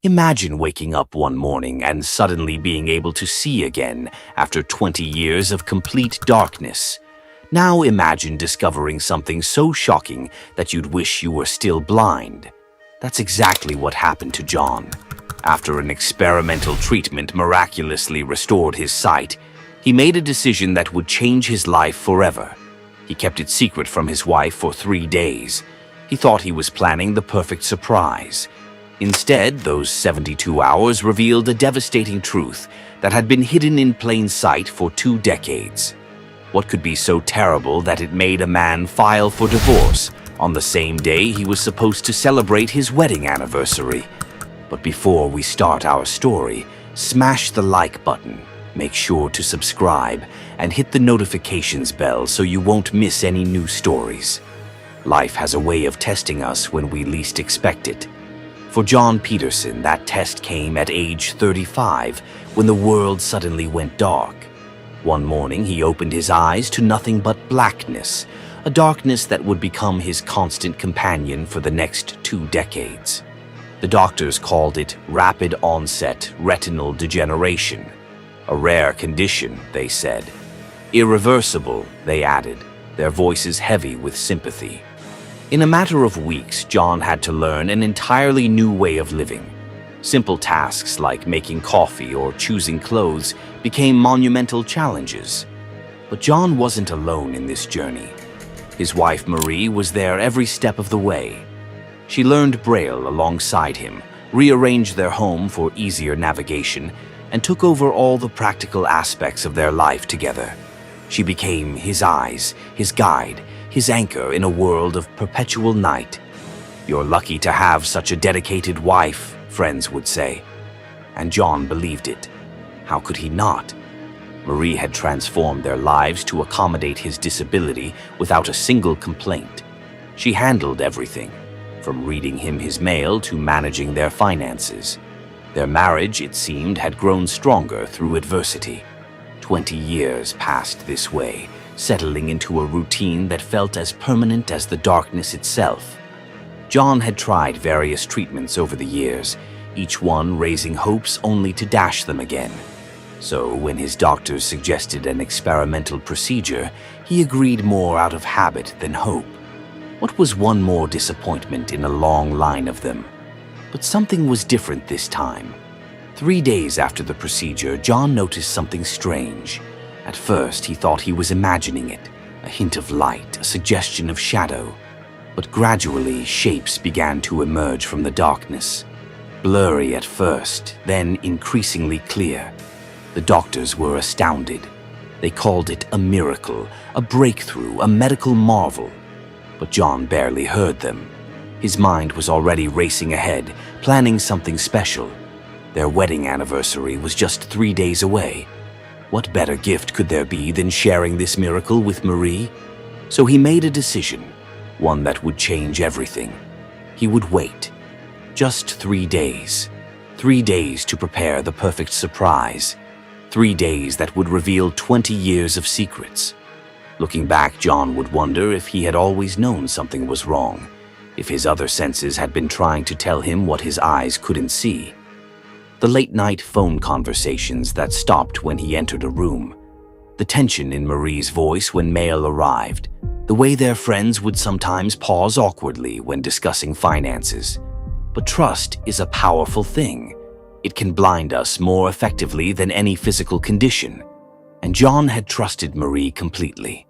Imagine waking up one morning and suddenly being able to see again after 20 years of complete darkness. Now imagine discovering something so shocking that you'd wish you were still blind. That's exactly what happened to John. After an experimental treatment miraculously restored his sight, he made a decision that would change his life forever. He kept it secret from his wife for 3 days. He thought he was planning the perfect surprise. Instead, those 72 hours revealed a devastating truth that had been hidden in plain sight for 2 decades. What could be so terrible that it made a man file for divorce on the same day he was supposed to celebrate his wedding anniversary? But before we start our story, smash the like button, make sure to subscribe, and hit the notifications bell so you won't miss any new stories. Life has a way of testing us when we least expect it. For John Peterson, that test came at age 35 when the world suddenly went dark. One morning, he opened his eyes to nothing but blackness, a darkness that would become his constant companion for the next 2 decades. The doctors called it rapid onset retinal degeneration, a rare condition, they said. Irreversible, they added, their voices heavy with sympathy. In a matter of weeks, John had to learn an entirely new way of living. Simple tasks like making coffee or choosing clothes became monumental challenges. But John wasn't alone in this journey. His wife Marie was there every step of the way. She learned Braille alongside him, rearranged their home for easier navigation, and took over all the practical aspects of their life together. She became his eyes, his guide, his anchor in a world of perpetual night. "You're lucky to have such a dedicated wife," friends would say. And John believed it. How could he not? Marie had transformed their lives to accommodate his disability without a single complaint. She handled everything, from reading him his mail to managing their finances. Their marriage, it seemed, had grown stronger through adversity. 20 years passed this way, settling into a routine that felt as permanent as the darkness itself. John had tried various treatments over the years, each one raising hopes only to dash them again. So when his doctors suggested an experimental procedure, he agreed more out of habit than hope. What was one more disappointment in a long line of them? But something was different this time. 3 days after the procedure, John noticed something strange. At first, he thought he was imagining it, a hint of light, a suggestion of shadow. But gradually, shapes began to emerge from the darkness. Blurry at first, then increasingly clear. The doctors were astounded. They called it a miracle, a breakthrough, a medical marvel. But John barely heard them. His mind was already racing ahead, planning something special. Their wedding anniversary was just 3 days away. What better gift could there be than sharing this miracle with Marie? So he made a decision, one that would change everything. He would wait. Just 3 days. 3 days to prepare the perfect surprise. 3 days that would reveal 20 years of secrets. Looking back, John would wonder if he had always known something was wrong, if his other senses had been trying to tell him what his eyes couldn't see. The late-night phone conversations that stopped when he entered a room. The tension in Marie's voice when mail arrived. The way their friends would sometimes pause awkwardly when discussing finances. But trust is a powerful thing. It can blind us more effectively than any physical condition. And John had trusted Marie completely.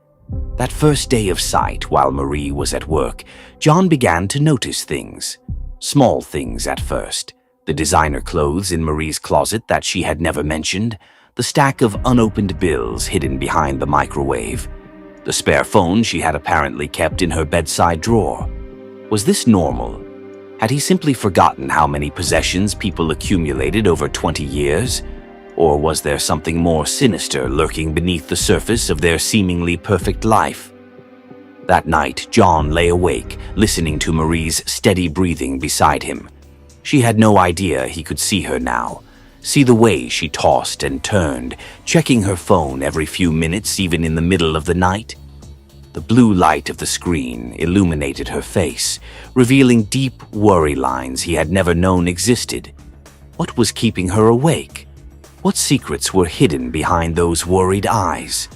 That first day of sight, while Marie was at work, John began to notice things. Small things at first. The designer clothes in Marie's closet that she had never mentioned. The stack of unopened bills hidden behind the microwave. The spare phone she had apparently kept in her bedside drawer. Was this normal? Had he simply forgotten how many possessions people accumulated over 20 years? Or was there something more sinister lurking beneath the surface of their seemingly perfect life? That night, John lay awake, listening to Marie's steady breathing beside him. She had no idea he could see her now. See the way she tossed and turned, checking her phone every few minutes, even in the middle of the night. The blue light of the screen illuminated her face, revealing deep worry lines he had never known existed. What was keeping her awake? What secrets were hidden behind those worried eyes?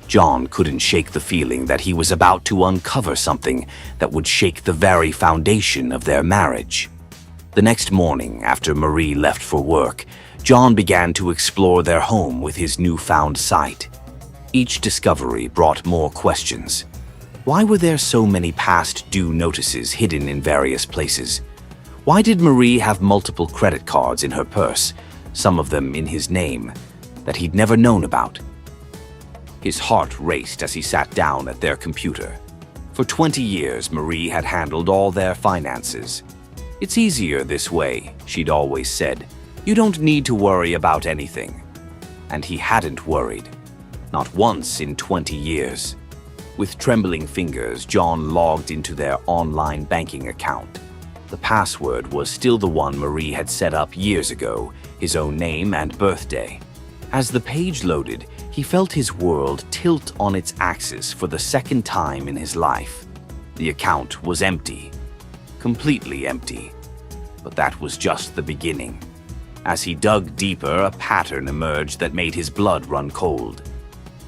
John couldn't shake the feeling that he was about to uncover something that would shake the very foundation of their marriage. The next morning, after Marie left for work, John began to explore their home with his newfound sight. Each discovery brought more questions. Why were there so many past due notices hidden in various places? Why did Marie have multiple credit cards in her purse, some of them in his name, that he'd never known about? His heart raced as he sat down at their computer. For 20 years, Marie had handled all their finances. "It's easier this way," she'd always said. "You don't need to worry about anything." And he hadn't worried. Not once in 20 years. With trembling fingers, John logged into their online banking account. The password was still the one Marie had set up years ago, his own name and birthday. As the page loaded, he felt his world tilt on its axis for the second time in his life. The account was empty. Completely empty. But that was just the beginning. As he dug deeper, a pattern emerged that made his blood run cold.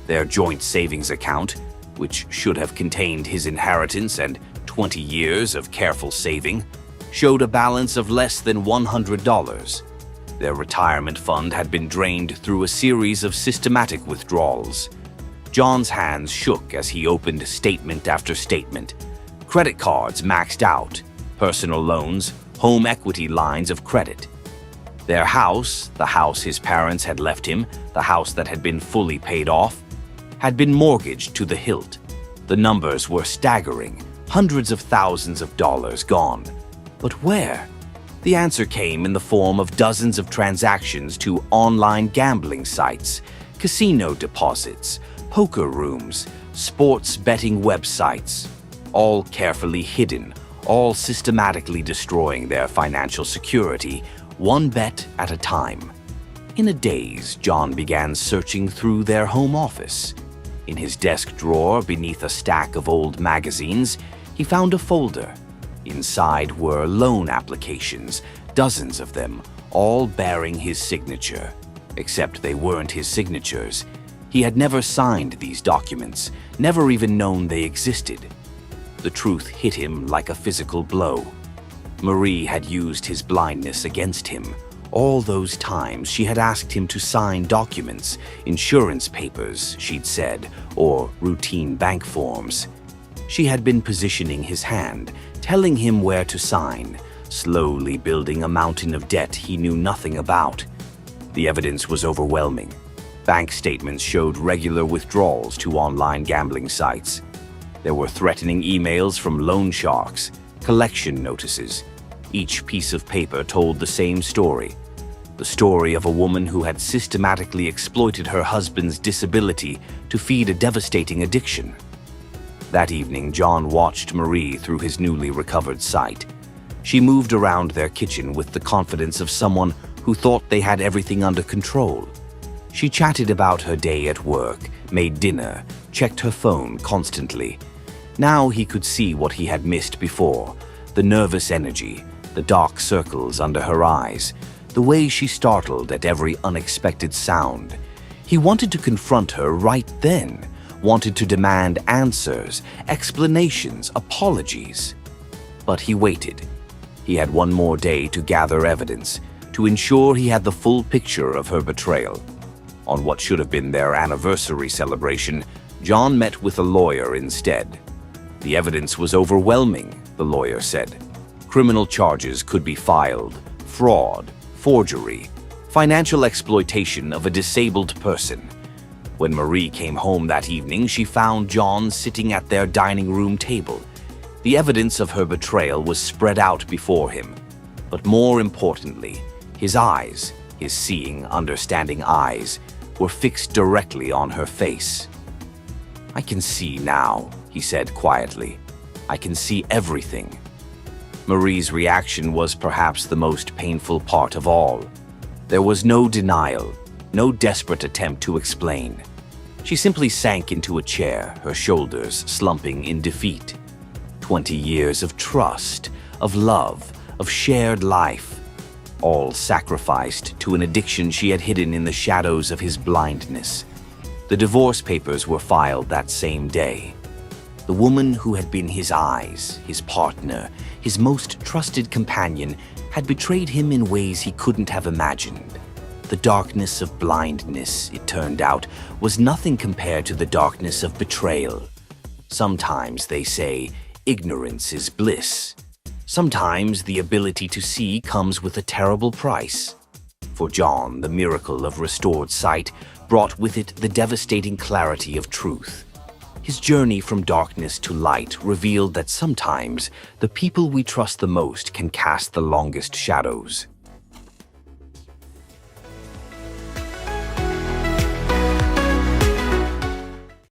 Their joint savings account, which should have contained his inheritance and 20 years of careful saving, showed a balance of less than $100. Their retirement fund had been drained through a series of systematic withdrawals. John's hands shook as he opened statement after statement. Credit cards maxed out, personal loans, home equity lines of credit. Their house, the house his parents had left him, the house that had been fully paid off, had been mortgaged to the hilt. The numbers were staggering, hundreds of thousands of dollars gone. But where? The answer came in the form of dozens of transactions to online gambling sites, casino deposits, poker rooms, sports betting websites, all carefully hidden, all systematically destroying their financial security, one bet at a time. In a daze, John began searching through their home office. In his desk drawer, beneath a stack of old magazines, he found a folder. Inside were loan applications, dozens of them, all bearing his signature. Except they weren't his signatures. He had never signed these documents, never even known they existed. The truth hit him like a physical blow. Marie had used his blindness against him. All those times she had asked him to sign documents, insurance papers, she'd said, or routine bank forms. She had been positioning his hand, telling him where to sign, slowly building a mountain of debt he knew nothing about. The evidence was overwhelming. Bank statements showed regular withdrawals to online gambling sites. There were threatening emails from loan sharks, collection notices. Each piece of paper told the same story. The story of a woman who had systematically exploited her husband's disability to feed a devastating addiction. That evening, John watched Marie through his newly recovered sight. She moved around their kitchen with the confidence of someone who thought they had everything under control. She chatted about her day at work, made dinner, checked her phone constantly. Now he could see what he had missed before, the nervous energy, the dark circles under her eyes, the way she startled at every unexpected sound. He wanted to confront her right then, wanted to demand answers, explanations, apologies. But he waited. He had one more day to gather evidence, to ensure he had the full picture of her betrayal. On what should have been their anniversary celebration, John met with a lawyer instead. The evidence was overwhelming, the lawyer said. Criminal charges could be filed, fraud, forgery, financial exploitation of a disabled person. When Marie came home that evening, she found John sitting at their dining room table. The evidence of her betrayal was spread out before him. But more importantly, his eyes, his seeing, understanding eyes, were fixed directly on her face. "I can see now," he said quietly. "I can see everything." Marie's reaction was perhaps the most painful part of all. There was no denial, no desperate attempt to explain. She simply sank into a chair, her shoulders slumping in defeat. 20 years of trust, of love, of shared life. all sacrificed to an addiction she had hidden in the shadows of his blindness. The divorce papers were filed that same day. The woman who had been his eyes, his partner, his most trusted companion, had betrayed him in ways he couldn't have imagined. The darkness of blindness, it turned out, was nothing compared to the darkness of betrayal. Sometimes, they say, ignorance is bliss. Sometimes the ability to see comes with a terrible price. For John, the miracle of restored sight brought with it the devastating clarity of truth. His journey from darkness to light revealed that sometimes the people we trust the most can cast the longest shadows.